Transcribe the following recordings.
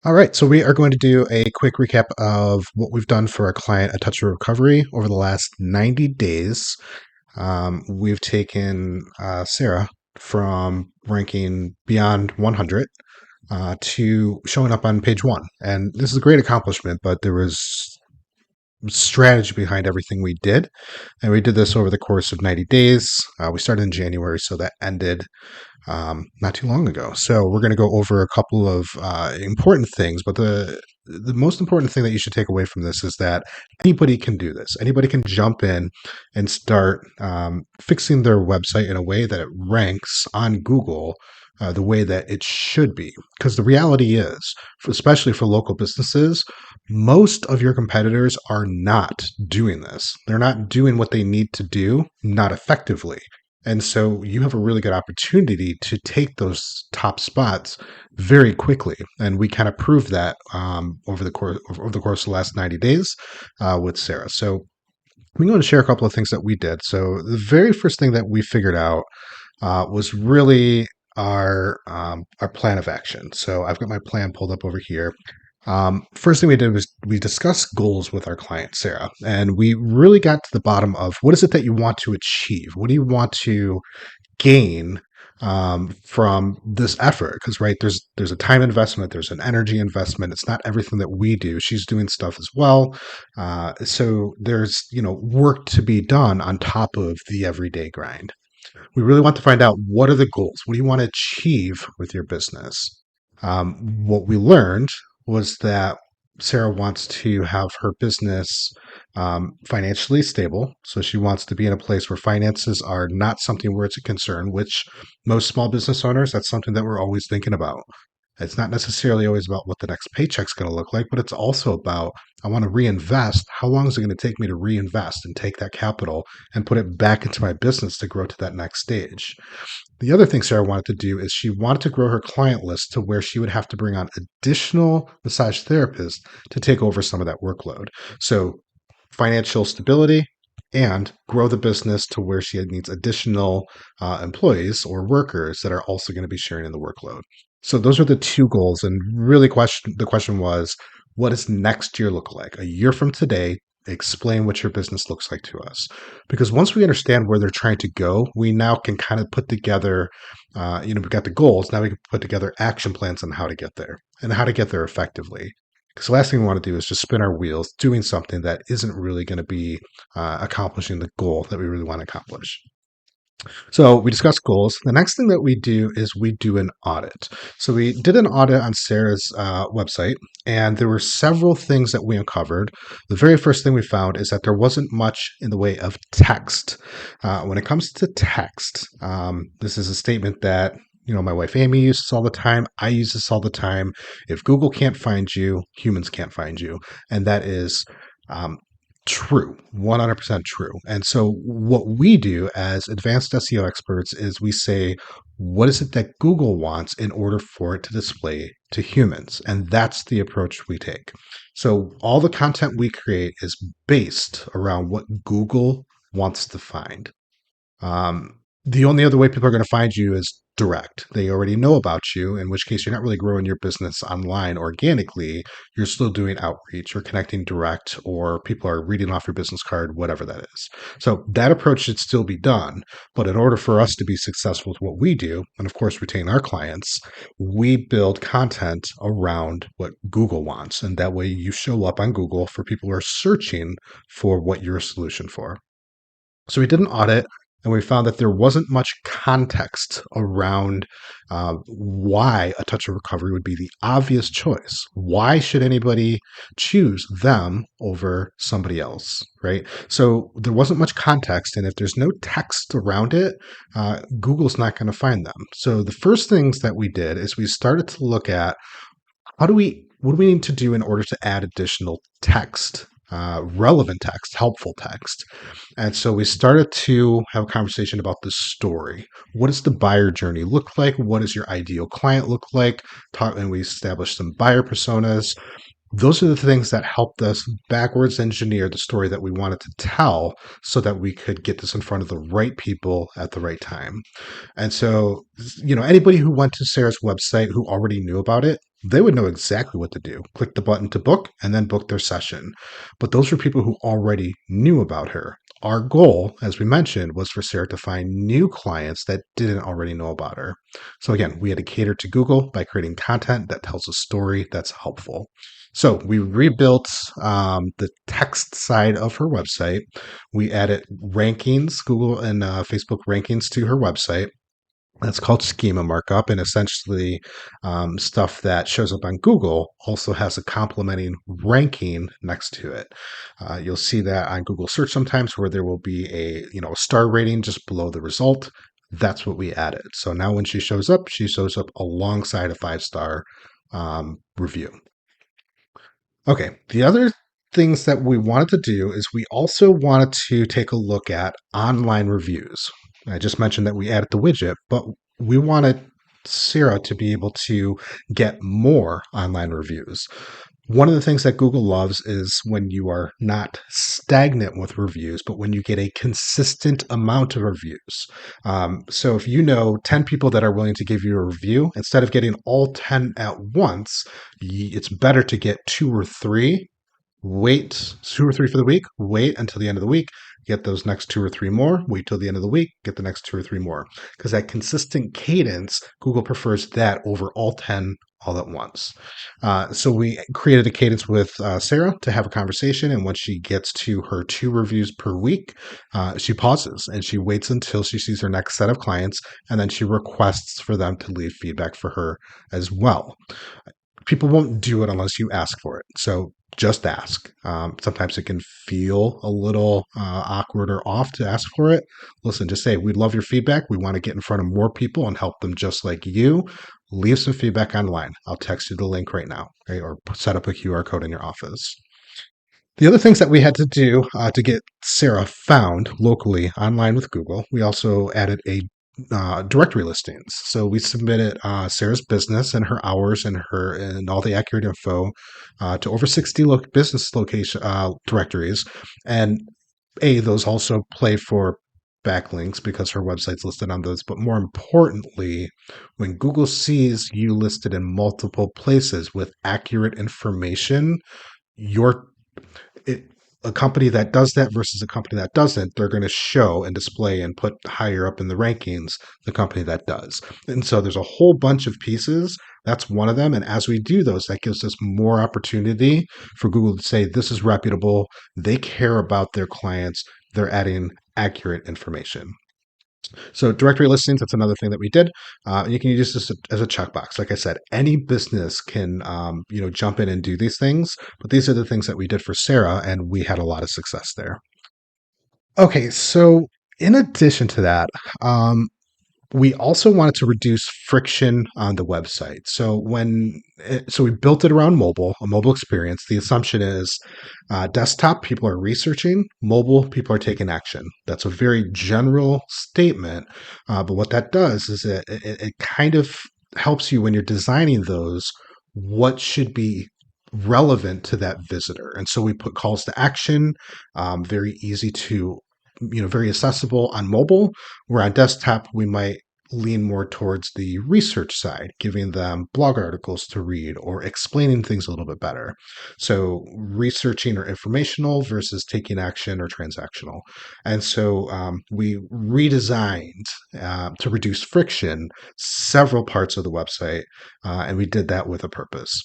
All right, so we are going to do a quick recap of what we've done for our client, A Touch of Recovery, over the last 90 days. We've taken Sarah from ranking beyond 100 to showing up on page one. And this is a great accomplishment, but there was strategy behind everything we did. And we did this over the course of 90 days. We started in January, so that ended not too long ago. So we're going to go over a couple of important things, but the most important thing that you should take away from this is that anybody can do this. Anybody can jump in and start fixing their website in a way that it ranks on Google the way that it should be. Because the reality is, especially for local businesses, most of your competitors are not doing this. They're not doing what they need to do, not effectively. And so you have a really good opportunity to take those top spots very quickly. And we kind of proved that over the course of the last 90 days with Sarah. So I'm going to share a couple of things that we did. So the very first thing that we figured out was really our plan of action. So I've got my plan pulled up over here. First thing we did was we discussed goals with our client, Sarah, and we really got to the bottom of what is it that you want to achieve? What do you want to gain from this effort? Because right, there's a time investment, there's an energy investment. It's not everything that we do. She's doing stuff as well, so there's work to be done on top of the everyday grind. We really want to find out what are the goals. What do you want to achieve with your business? What we learned was that Sarah wants to have her business financially stable. So she wants to be in a place where finances are not something where it's a concern, which most small business owners, that's something that we're always thinking about. It's not necessarily always about what the next paycheck's going to look like, but it's also about I want to reinvest. How long is it going to take me to reinvest and take that capital and put it back into my business to grow to that next stage? The other thing Sarah wanted to do is she wanted to grow her client list to where she would have to bring on additional massage therapists to take over some of that workload. So financial stability and grow the business to where she needs additional employees or workers that are also going to be sharing in the workload. So those are the two goals. And really the question was, what does next year look like? A year from today, explain what your business looks like to us. Because once we understand where they're trying to go, we now can kind of put together, we've got the goals. Now we can put together action plans on how to get there and how to get there effectively. Because the last thing we want to do is just spin our wheels doing something that isn't really going to be accomplishing the goal that we really want to accomplish. So we discussed goals. The next thing that we do is we do an audit. So we did an audit on Sarah's website, and there were several things that we uncovered. The very first thing we found is that there wasn't much in the way of text. When it comes to text, this is a statement that my wife Amy uses all the time. I use this all the time. If Google can't find you, humans can't find you, and that is true, 100% true. And so, what we do as advanced SEO experts is we say, what is it that Google wants in order for it to display to humans? And that's the approach we take. So, all the content we create is based around what Google wants to find. The only other way people are going to find you is direct. They already know about you, in which case you're not really growing your business online organically. You're still doing outreach or connecting direct, or people are reading off your business card, whatever that is. So that approach should still be done. But in order for us to be successful with what we do, and of course retain our clients, we build content around what Google wants. And that way you show up on Google for people who are searching for what you're a solution for. So we did an audit and we found that there wasn't much context around why A Touch of Recovery would be the obvious choice. Why should anybody choose them over somebody else, right? So there wasn't much context, and if there's no text around it, Google's not going to find them. So the first things that we did is we started to look at what do we need to do in order to add additional text, relevant text, helpful text. And so we started to have a conversation about the story. What does the buyer journey look like? What does your ideal client look like? And we established some buyer personas. Those are the things that helped us backwards engineer the story that we wanted to tell so that we could get this in front of the right people at the right time. And so, anybody who went to Sarah's website who already knew about it, they would know exactly what to do. Click the button to book and then book their session. But those were people who already knew about her. Our goal, as we mentioned, was for Sarah to find new clients that didn't already know about her. So again, we had to cater to Google by creating content that tells a story that's helpful. So we rebuilt the text side of her website. We added rankings, Google and Facebook rankings to her website. That's called schema markup, and essentially, stuff that shows up on Google also has a complementing ranking next to it. You'll see that on Google search sometimes, where there will be a star rating just below the result. That's what we added. So now when she shows up alongside a 5-star review. Okay, the other things that we wanted to do is we also wanted to take a look at online reviews. I just mentioned that we added the widget, but we wanted Sarah to be able to get more online reviews. One of the things that Google loves is when you are not stagnant with reviews, but when you get a consistent amount of reviews. So if you know 10 people that are willing to give you a review, instead of getting all 10 at once, it's better to get two or three, wait 2 or 3 for the week, wait until the end of the week, get those next two or three more, wait till the end of the week, get the next two or three more. Because that consistent cadence, Google prefers that over all 10 all at once. So we created a cadence with Sarah to have a conversation. And once she gets to her 2 reviews per week, she pauses and she waits until she sees her next set of clients. And then she requests for them to leave feedback for her as well. People won't do it unless you ask for it. So just ask. Sometimes it can feel a little awkward or off to ask for it. Listen, just say, we'd love your feedback. We want to get in front of more people and help them just like you. Leave some feedback online. I'll text you the link right now, okay? Or set up a QR code in your office. The other things that we had to do to get Sarah found locally online with Google, we also added a directory listings. So we submitted Sarah's business and her hours and all the accurate info to over 60 business location directories, and those also play for backlinks because her website's listed on those. But more importantly, when Google sees you listed in multiple places with accurate information, your it, a company that does that versus a company that doesn't, they're going to show and display and put higher up in the rankings the company that does. And so there's a whole bunch of pieces. That's one of them. And as we do those, that gives us more opportunity for Google to say, this is reputable. They care about their clients. They're adding accurate information. So directory listings, that's another thing that we did. You can use this as a checkbox. Like I said, any business can, jump in and do these things, but these are the things that we did for Sarah, and we had a lot of success there. Okay, so in addition to that, we also wanted to reduce friction on the website. So we built it around a mobile experience. The assumption is desktop people are researching, mobile people are taking action. That's a very general statement, but what that does is it kind of helps you when you're designing those. What should be relevant to that visitor? And so we put calls to action, very easy to very accessible on mobile, where on desktop we might lean more towards the research side, giving them blog articles to read or explaining things a little bit better. So researching or informational versus taking action or transactional. And so we redesigned to reduce friction several parts of the website, and we did that with a purpose.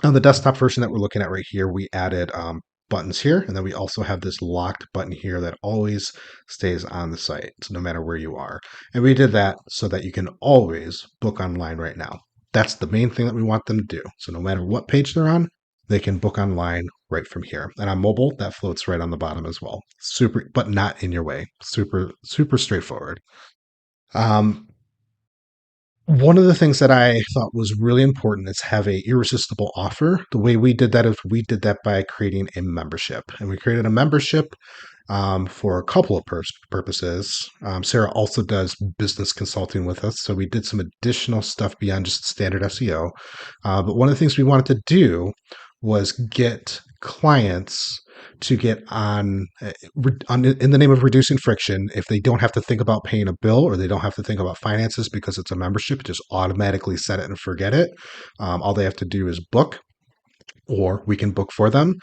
On the desktop version that we're looking at right here, we added buttons here, and then we also have this locked button here that always stays on the site, so no matter where you are. And we did that so that you can always book online right now. That's the main thing that we want them to do. So no matter what page they're on, they can book online right from here. And on mobile, that floats right on the bottom as well. Super, but not in your way. Super, super straightforward. Um, One of the things that I thought was really important is have a irresistible offer. The way we did that is we did that by creating a membership, and we created a membership for a couple of purposes. Sarah also does business consulting with us, so we did some additional stuff beyond just standard SEO. But one of the things we wanted to do was get clients to get in the name of reducing friction. If they don't have to think about paying a bill or they don't have to think about finances because it's a membership, just automatically set it and forget it. All they have to do is book, or we can book for them.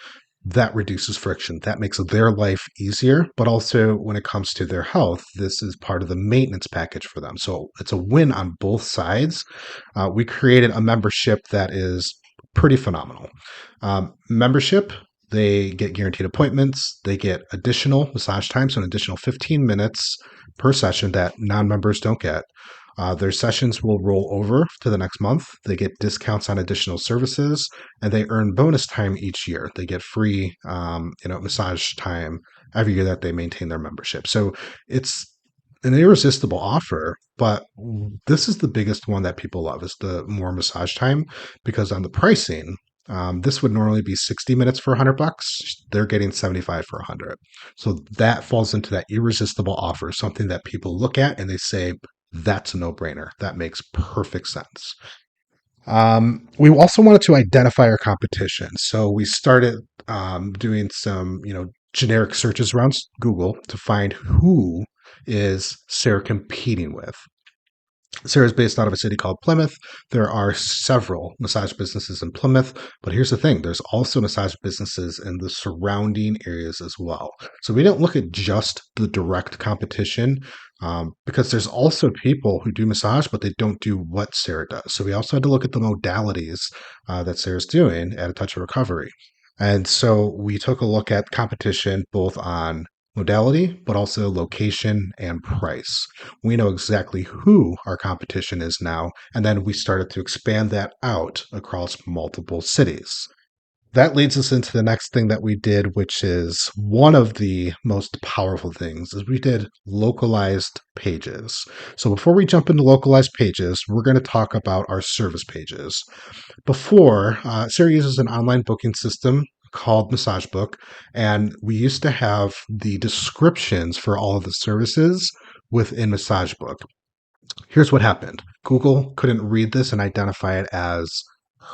That reduces friction. That makes their life easier. But also, when it comes to their health, this is part of the maintenance package for them. So it's a win on both sides. We created a membership that is pretty phenomenal. Membership, they get guaranteed appointments, they get additional massage time, so an additional 15 minutes per session that non members don't get. Their sessions will roll over to the next month. They get discounts on additional services, and they earn bonus time each year. They get free, massage time every year that they maintain their membership. So it's an irresistible offer, but this is the biggest one that people love is the more massage time, because on the pricing, this would normally be 60 minutes for $100. They're getting 75 for 100. So that falls into that irresistible offer, something that people look at and they say, that's a no-brainer. That makes perfect sense. We also wanted to identify our competition. So we started doing some, generic searches around Google to find who is Sarah competing with. Sarah is based out of a city called Plymouth. There are several massage businesses in Plymouth, but here's the thing, there's also massage businesses in the surrounding areas as well. So we don't look at just the direct competition, because there's also people who do massage, but they don't do what Sarah does. So we also had to look at the modalities that Sarah's doing at A Touch of Recovery. And so we took a look at competition both on modality, but also location and price. We know exactly who our competition is now, and then we started to expand that out across multiple cities. That leads us into the next thing that we did, which is one of the most powerful things, is we did localized pages. So before we jump into localized pages, we're going to talk about our service pages. Before, Sarah uses an online booking system called Massage Book, and we used to have the descriptions for all of the services within Massage Book. Here's what happened. Google couldn't read this and identify it as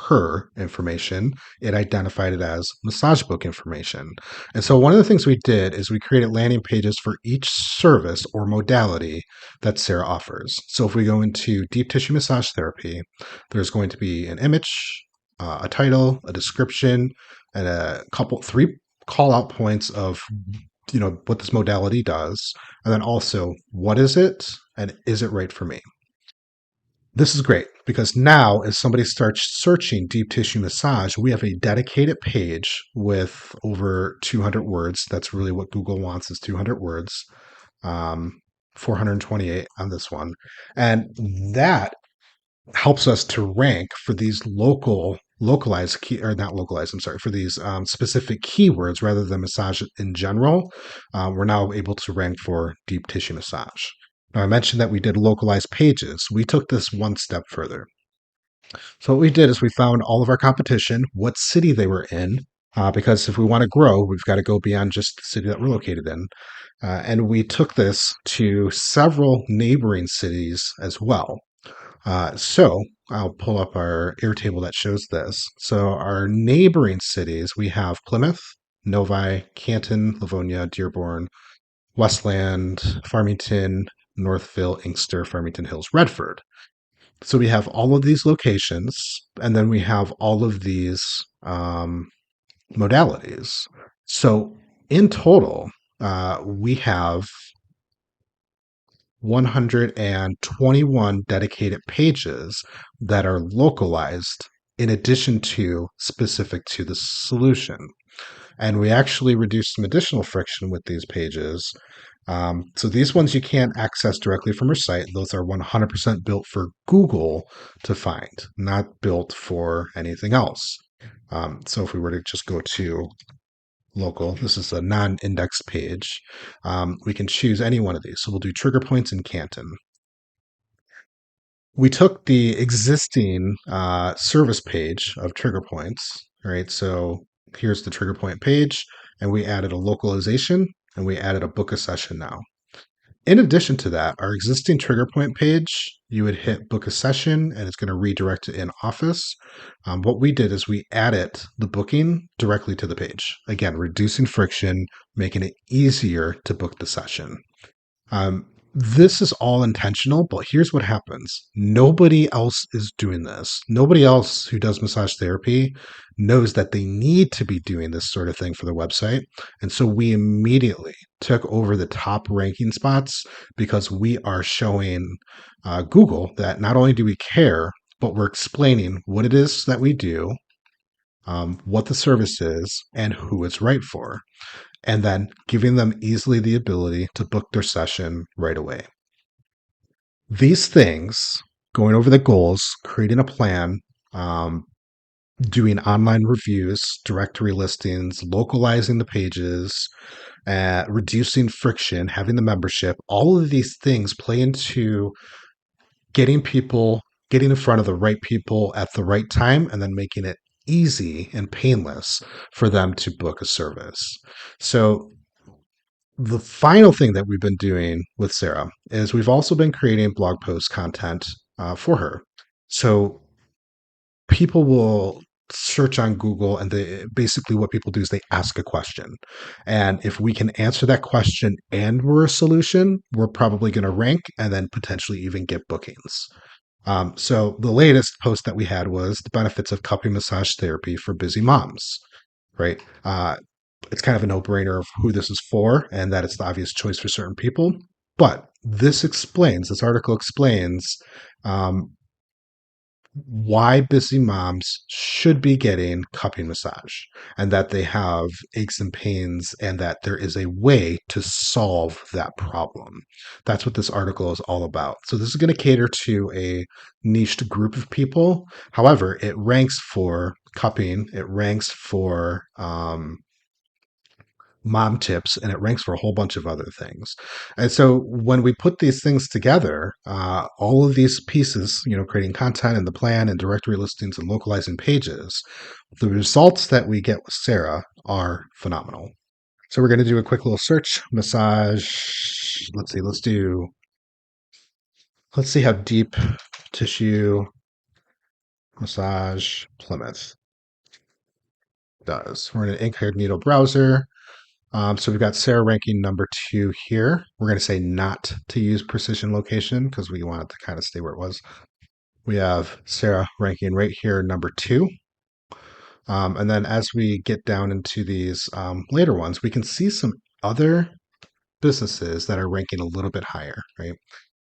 her information. It identified it as massage book information. And so one of the things we did is we created landing pages for each service or modality that Sarah offers. So if we go into deep tissue massage therapy, there's going to be an image, a title, a description, and three call out points of what this modality does, and then also what is it and is it right for me. This is great because now, as somebody starts searching deep tissue massage, we have a dedicated page with over 200 words. That's really what Google wants, is 200 words, 428 on this one. And that helps us to rank for these localized or not localized, I'm sorry, for these specific keywords rather than massage in general. We're now able to rank for deep tissue massage. Now, I mentioned that we did localized pages. We took this one step further. So what we did is we found all of our competition, what city they were in, because if we want to grow, we've got to go beyond just the city that we're located in. And we took this to several neighboring cities as well. So I'll pull up our Airtable that shows this. So our neighboring cities, we have Plymouth, Novi, Canton, Livonia, Dearborn, Westland, Farmington, Northville, Inkster, Farmington Hills, Redford. So we have all of these locations, and then we have all of these modalities. So in total, we have 121 dedicated pages that are localized in addition to specific to the solution. And we actually reduced some additional friction with these pages. So these ones you can't access directly from our site. Those are 100% built for Google to find, not built for anything else. So if we were to just go to local, this is a non-indexed page, we can choose any one of these. So we'll do trigger points in Canton. We took the existing service page of trigger points, right? So here's the trigger point page, and we added a localization and we added a book a session now. In addition to that, our existing trigger point page, you would hit book a session and it's going to redirect it in Office. What we did is we added the booking directly to the page. Again, reducing friction, making it easier to book the session. This is all intentional, but here's what happens. Nobody else is doing this. Nobody else who does massage therapy knows that they need to be doing this sort of thing for their website. And so we immediately took over the top ranking spots because we are showing Google that not only do we care, but we're explaining what it is that we do, what the service is, and who it's right for, and then giving them easily the ability to book their session right away. These things, going over the goals, creating a plan, um, doing online reviews, directory listings, localizing the pages, reducing friction, having the membership, all of these things play into getting in front of the right people at the right time, and then making it easy and painless for them to book a service. So the final thing that we've been doing with Sarah is we've also been creating blog post content for her. So people will search on Google, and basically what people do is they ask a question. And if we can answer that question and we're a solution, we're probably going to rank and then potentially even get bookings. So the latest post that we had was the benefits of cupping massage therapy for busy moms, right? It's kind of a no-brainer of who this is for and that it's the obvious choice for certain people. But this article explains um, why busy moms should be getting cupping massage, and that they have aches and pains, and that there is a way to solve that problem. That's what this article is all about. So this is going to cater to a niched group of people. However, it ranks for cupping, it ranks for mom tips, and it ranks for a whole bunch of other things. And so when we put these things together, all of these pieces, creating content and the plan and directory listings and localizing pages, the results that we get with Sarah are phenomenal. So we're going to do a quick little search. Massage. Let's see how deep tissue massage Plymouth does. We're in an incognito browser. So we've got Sarah ranking number 2 here. We're going to say not to use precision location because we want it to kind of stay where it was. We have Sarah ranking right here, number 2. And then as we get down into these later ones, we can see some other businesses that are ranking a little bit higher, right?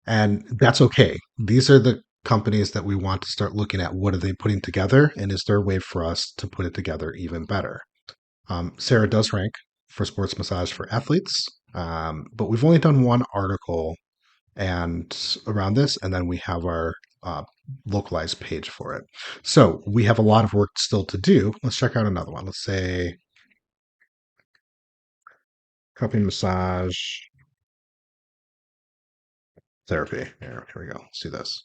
And that's okay. These are the companies that we want to start looking at. What are they putting together? And is there a way for us to put it together even better? Sarah does rank for sports massage for athletes, but we've only done one article and around this, and then we have our localized page for it. So we have a lot of work still to do. Let's check out another one. Let's say cupping massage therapy. Here we go. Let's do this.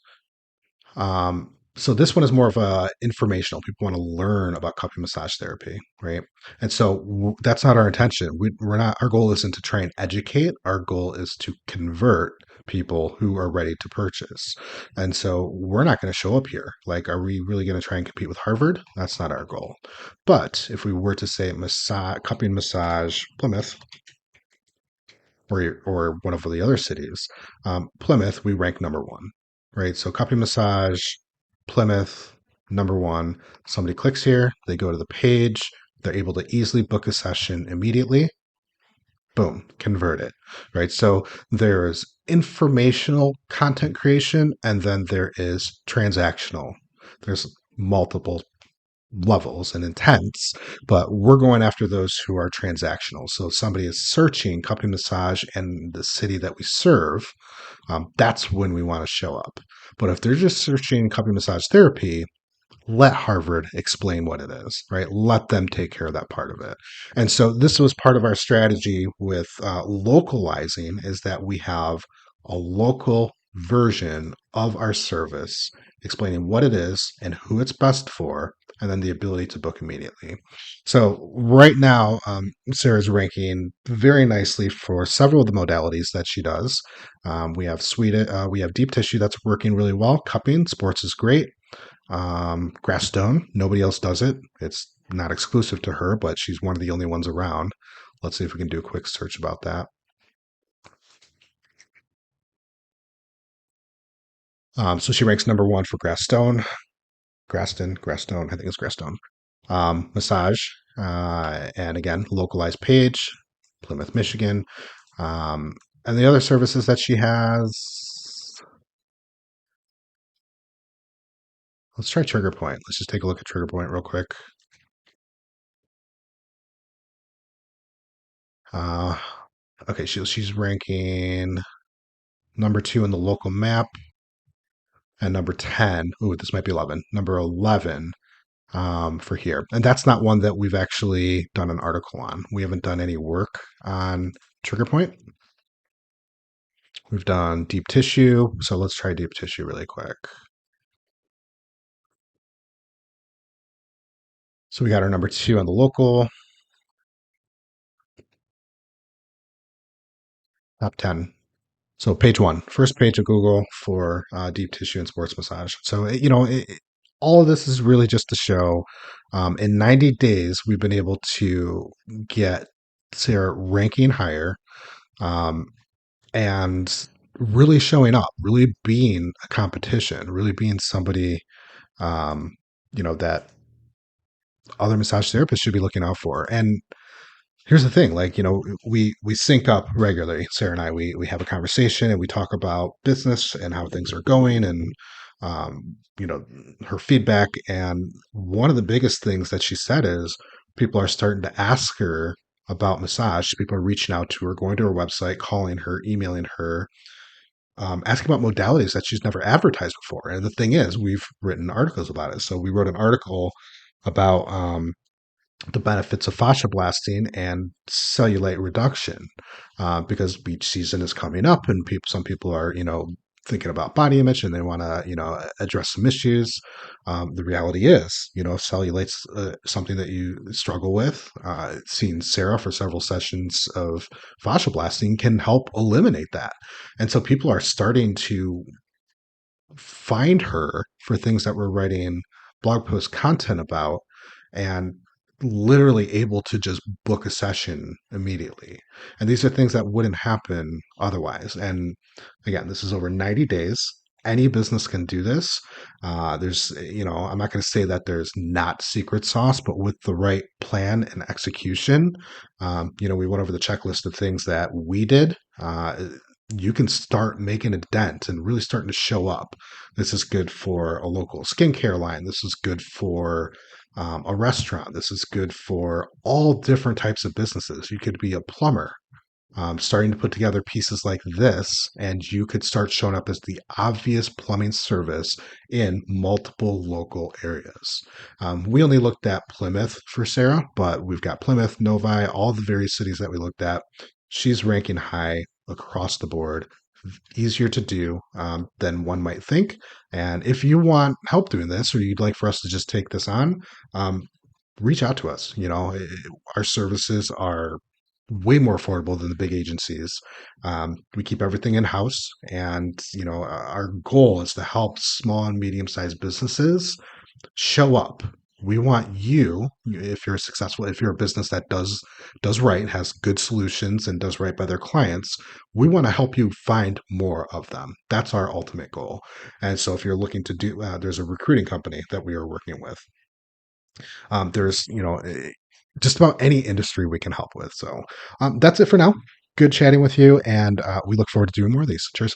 So this one is more of a informational. People want to learn about cupping massage therapy, right? And so that's not our intention. We're not. Our goal isn't to try and educate. Our goal is to convert people who are ready to purchase. And so we're not going to show up here. Like, are we really going to try and compete with Harvard? That's not our goal. But if we were to say cupping massage Plymouth, or one of the other cities, Plymouth, we rank number 1, right? So cupping massage, Plymouth, number 1. Somebody clicks here, they go to the page, they're able to easily book a session immediately. Boom, convert it, right? So there's informational content creation, and then there is transactional. There's multiple levels and intents, but we're going after those who are transactional. So if somebody is searching cupping massage and the city that we serve, that's when we want to show up. But if they're just searching cupping massage therapy, let Harvard explain what it is, right? Let them take care of that part of it. And so this was part of our strategy with localizing, is that we have a local version of our service explaining what it is and who it's best for, and then the ability to book immediately. So right now, Sarah's ranking very nicely for several of the modalities that she does. We have deep tissue that's working really well. Cupping, sports is great. Grass stone, nobody else does it. It's not exclusive to her, but she's one of the only ones around. Let's see if we can do a quick search about that. So she ranks number one for grass stone, grass stone. I think it's grass stone. Massage, and again, localized page, Plymouth, Michigan. Um, and the other services that she has, let's try Trigger Point. Let's just take a look at Trigger Point real quick. Uh, okay, she's ranking number two in the local map and number 10. Ooh, this might be 11. Number 11 for here. And that's not one that we've actually done an article on. We haven't done any work on Trigger Point. We've done deep tissue. So let's try deep tissue really quick. So we got our number two on the local top 10. So page one, first page of Google for deep tissue and sports massage. So, all of this is really just to show in 90 days, we've been able to get Sarah ranking higher um, and really showing up, really being a competition, really being somebody, um, that other massage therapists should be looking out for. And here's the thing, like, we sync up regularly. Sarah and I, we have a conversation and we talk about business and how things are going and her feedback. And one of the biggest things that she said is people are starting to ask her about massage. People are reaching out to her, going to her website, calling her, emailing her, asking about modalities that she's never advertised before. And the thing is, we've written articles about it. So we wrote an article about the benefits of fascia blasting and cellulite reduction because beach season is coming up and some people are thinking about body image and they want to address some issues. The reality is cellulite's something that you struggle with. Seeing Sarah for several sessions of fascia blasting can help eliminate that, and so people are starting to find her for things that we're writing blog post content about and literally able to just book a session immediately. And these are things that wouldn't happen otherwise. And again, this is over 90 days. Any business can do this. I'm not going to say that there's not secret sauce, but with the right plan and execution, we went over the checklist of things that we did. You can start making a dent and really starting to show up. This is good for a local skincare line. This is good for a restaurant. This is good for all different types of businesses. You could be a plumber, starting to put together pieces like this, and you could start showing up as the obvious plumbing service in multiple local areas. We only looked at Plymouth for Sarah, but we've got Plymouth, Novi, all the various cities that we looked at. She's ranking high across the board, easier to do than one might think. And if you want help doing this, or you'd like for us to just take this on, reach out to us. Our services are way more affordable than the big agencies. We keep everything in house, and our goal is to help small and medium sized businesses show up. We want you, if you're successful, if you're a business that does right, has good solutions, and does right by their clients, we want to help you find more of them. That's our ultimate goal. And so, if you're looking to do, there's a recruiting company that we are working with. There's just about any industry we can help with. So that's it for now. Good chatting with you, and we look forward to doing more of these. Cheers.